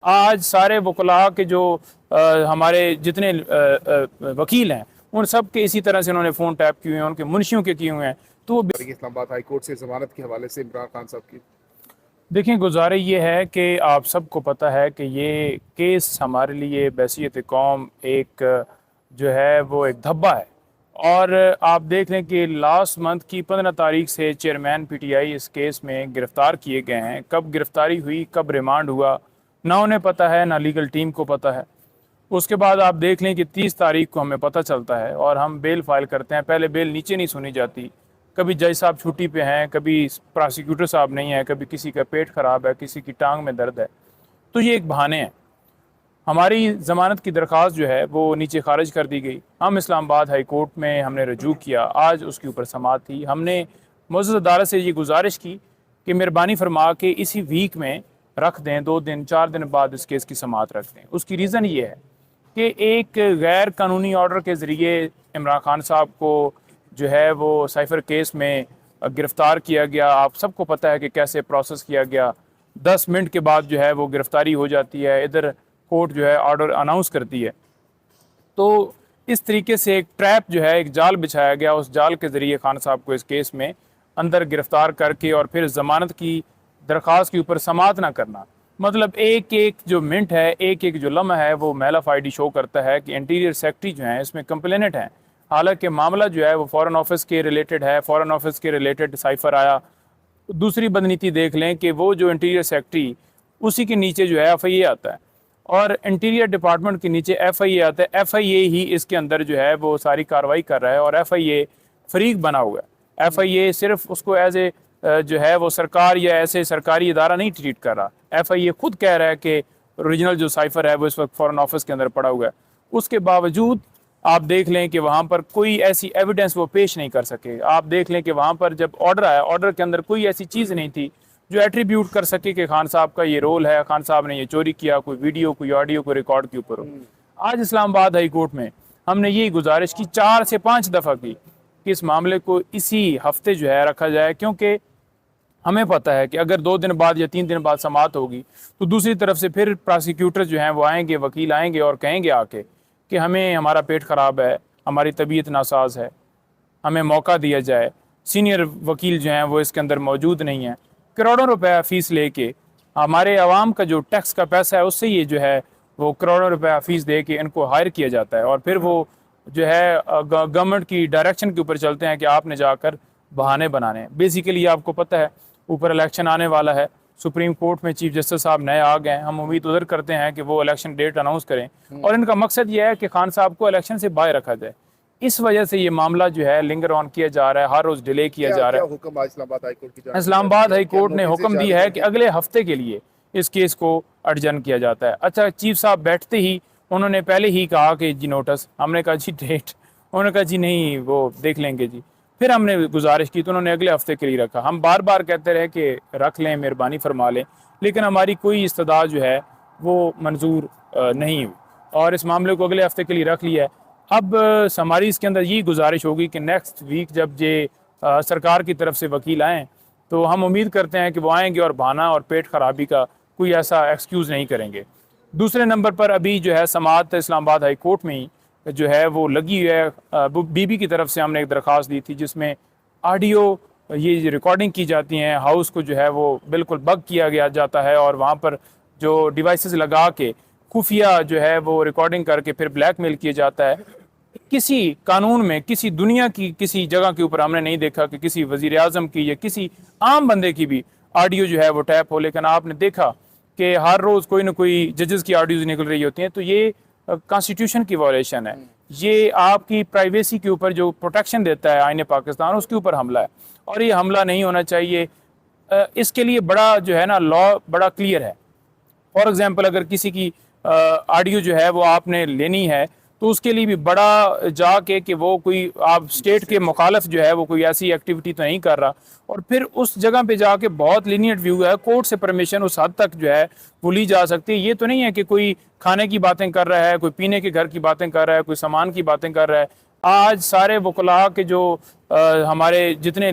आज सारे वकला के जो हमारे जितने वकील हैं उन सब के इसी तरह से उन्होंने फ़ोन टैप किए हैं, उनके मुंशियों के किए हुए हैं। तो वो इस्लामाबाद हाई कोर्ट से जमानत के हवाले से इमरान खान साहब की देखें, गुजारिश ये है कि आप सबको पता है कि ये केस हमारे लिए बैसियत कौम एक जो है वो एक धब्बा है। और आप देख लें कि लास्ट मंथ की 15 तारीख से चेयरमैन पीटीआई इस केस में गिरफ़्तार किए गए हैं। कब गिरफ़्तारी हुई, कब रिमांड हुआ, ना उन्हें पता है, ना लीगल टीम को पता है। उसके बाद आप देख लें कि 30 तारीख को हमें पता चलता है और हम बेल फाइल करते हैं। पहले बेल नीचे नहीं सुनी जाती, कभी जज साहब छुट्टी पे हैं, कभी प्रोसिक्यूटर साहब नहीं है, कभी किसी का पेट ख़राब है, किसी की टांग में दर्द है। तो ये एक बहाने हैं। हमारी ज़मानत की दरख्वास्त जो है वो नीचे खारिज कर दी गई। हम इस्लामाबाद हाई कोर्ट में हमने रजू किया, आज उसके ऊपर समाअत थी। हमने मुअज़्ज़ज़ अदालत से ये गुजारिश की कि मेहरबानी फरमा के इसी वीक में रख दें, 2 दिन 4 दिन बाद इस केस की समाअत रख दें। उसकी रीज़न ये है कि एक गैर कानूनी ऑर्डर के ज़रिए इमरान खान साहब को जो है वो साइफ़र केस में गिरफ़्तार किया गया। आप सबको पता है कि कैसे प्रोसेस किया गया। 10 मिनट के बाद जो है वो गिरफ़्तारी हो जाती है, इधर कोर्ट जो है ऑर्डर अनाउंस करती है। तो इस तरीके से एक ट्रैप जो है, एक जाल बिछाया गया। उस जाल के ज़रिए खान साहब को इस केस में अंदर गिरफ़्तार करके और फिर ज़मानत की दरख्वास्त के ऊपर समाअत ना करना। मतलब एक एक जो मिनट है, एक एक जो लम्हा है, वो मेल ऑफ आईडी शो करता है कि इंटीरियर सेक्रेटरी जो हैं इसमें कंप्लेनेंट हैं। हालांकि मामला जो है वो फॉरेन ऑफिस के रिलेटेड है, फॉरेन ऑफिस के रिलेटेड साइफ़र आया। दूसरी बदनीति देख लें कि वो जो इंटीरियर सेक्रेटरी, उसी के नीचे जो है एफआईए आता है और इंटीरियर डिपार्टमेंट के नीचे एफआईए आता है। एफआईए ही इसके अंदर जो है वो सारी कार्रवाई कर रहा है और एफआईए फरीक बना हुआ है। एफआईए सिर्फ उसको एज ए जो है वो सरकार या ऐसे सरकारी इदारा नहीं ट्रीट कर रहा। एफआईए खुद कह रहा है कि ओरिजिनल जो साइफ़र है वो इस वक्त फॉरेन ऑफिस के अंदर पड़ा हुआ है। उसके बावजूद आप देख लें कि वहाँ पर कोई ऐसी एविडेंस वो पेश नहीं कर सके। आप देख लें कि वहाँ पर जब ऑर्डर आया, ऑर्डर के अंदर कोई ऐसी चीज़ नहीं थी जो एट्रीब्यूट कर सके कि खान साहब का ये रोल है, खान साहब ने ये चोरी किया, कोई वीडियो, कोई ऑडियो, कोई रिकॉर्ड के ऊपर हो। आज इस्लामाबाद हाई कोर्ट में हमने यही गुजारिश की, 4 से 5 दफ़ा की कि इस मामले को इसी हफ्ते जो है रखा जाए, क्योंकि हमें पता है कि अगर 2 दिन बाद या 3 दिन बाद समाअत होगी तो दूसरी तरफ से फिर प्रोसिक्यूटर जो हैं वो आएंगे, वकील आएंगे और कहेंगे आके कि हमें हमारा पेट ख़राब है, हमारी तबीयत नासाज है, हमें मौका दिया जाए। सीनियर वकील जो हैं वो इसके अंदर मौजूद नहीं हैं। करोड़ों रुपए फ़ीस लेके हमारे आवाम का जो टैक्स का पैसा है उससे ये जो है वो करोड़ों रुपए फ़ीस दे के इनको हायर किया जाता है और फिर वो जो है गवर्नमेंट की डायरेक्शन के ऊपर चलते हैं कि आपने जाकर बहाने बनाने हैं। बेसिकली आपको पता है ऊपर इलेक्शन आने वाला है, सुप्रीम कोर्ट में चीफ जस्टिस साहब नए आ गए हैं। हम उम्मीद उधर करते हैं कि वो इलेक्शन डेट अनाउंस करें और इनका मकसद ये है कि खान साहब को इलेक्शन से बाहर रखा जाए। इस वजह से ये मामला जो है लिंगर ऑन किया जा रहा है, हर रोज़ डिले किया जा रहा है। हुक्म इस्लामाबाद हाई कोर्ट की इस्लामाबाद हाई कोर्ट ने हुक्म दिया है कि अगले हफ्ते के लिए इस केस को अडजन किया जाता है। अच्छा, चीफ साहब बैठते ही उन्होंने पहले ही कहा कि जी नोटिस, हमने कहा जी डेट, उन्होंने कहा जी नहीं वो देख लेंगे जी। फिर हमने गुजारिश की तो उन्होंने अगले हफ्ते के लिए रखा। हम बार बार कहते रहे कि रख लें, मेहरबानी फरमा लें, लेकिन हमारी कोई इस्तदा जो है वो मंजूर नहीं हुई और इस मामले को अगले हफ्ते के लिए रख लिया है। अब हमारी इसके अंदर यही गुजारिश होगी कि नेक्स्ट वीक जब ये सरकार की तरफ से वकील आएँ तो हम उम्मीद करते हैं कि वो आएंगे और बहाना और पेट खराबी का कोई ऐसा एक्सक्यूज़ नहीं करेंगे। दूसरे नंबर पर अभी जो है समाअत इस्लामाबाद हाई कोर्ट में ही जो है वो लगी हुई है। बीबी की तरफ से हमने एक दरख्वास्त दी थी जिसमें ऑडियो ये रिकॉर्डिंग की जाती हैं, हाउस को जो है वो बिल्कुल बग किया गया जाता है और वहाँ पर जो डिवाइसेस लगा के खुफिया जो है वो रिकॉर्डिंग करके फिर ब्लैकमेल किया जाता है। किसी कानून में, किसी दुनिया की किसी जगह के ऊपर हमने नहीं देखा कि किसी वज़ीर आज़म की या किसी आम बंदे की भी ऑडियो जो है वो टैप हो। लेकिन आपने देखा कि हर रोज़ कोई ना कोई जजेस की ऑडियोज़ निकल रही होती हैं। तो ये कॉन्स्टिट्यूशन की वायलेशन है। ये आपकी प्राइवेसी के ऊपर जो प्रोटेक्शन देता है आईन पाकिस्तान, उसके ऊपर हमला है और ये हमला नहीं होना चाहिए। इसके लिए बड़ा जो है ना लॉ बड़ा क्लियर है। फॉर एग्ज़ाम्पल अगर किसी की ऑडियो जो है वो आपने लेनी है तो उसके लिए भी बड़ा जाके कि वो कोई आप स्टेट के मुखालफ जो है वो कोई ऐसी एक्टिविटी तो नहीं कर रहा और फिर उस जगह पे जाके बहुत लीनियंट व्यू है, कोर्ट से परमिशन उस हद तक जो है वो ली जा सकती है। ये तो नहीं है कि कोई खाने की बातें कर रहा है, कोई पीने के घर की बातें कर रहा है, कोई सामान की बातें कर रहा है। आज सारे वकला के जो हमारे जितने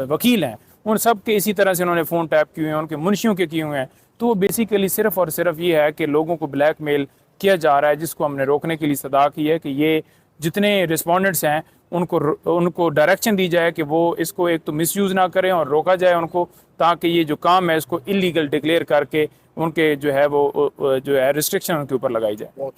वकील हैं उन सब के इसी तरह से उन्होंने फ़ोन टैप किए हुए हैं, उनके मुंशियों के किए हुए हैं। तो वो बेसिकली सिर्फ और सिर्फ ये है कि लोगों को ब्लैकमेल किया जा रहा है, जिसको हमने रोकने के लिए सदा की है कि ये जितने रिस्पोंडेंट्स हैं उनको डायरेक्शन दी जाए कि वो इसको एक तो मिसयूज़ ना करें और रोका जाए उनको, ताकि ये जो काम है इसको इलीगल डिक्लेयर करके उनके जो है वो जो है रिस्ट्रिक्शन उनके ऊपर लगाई जाए। बहुत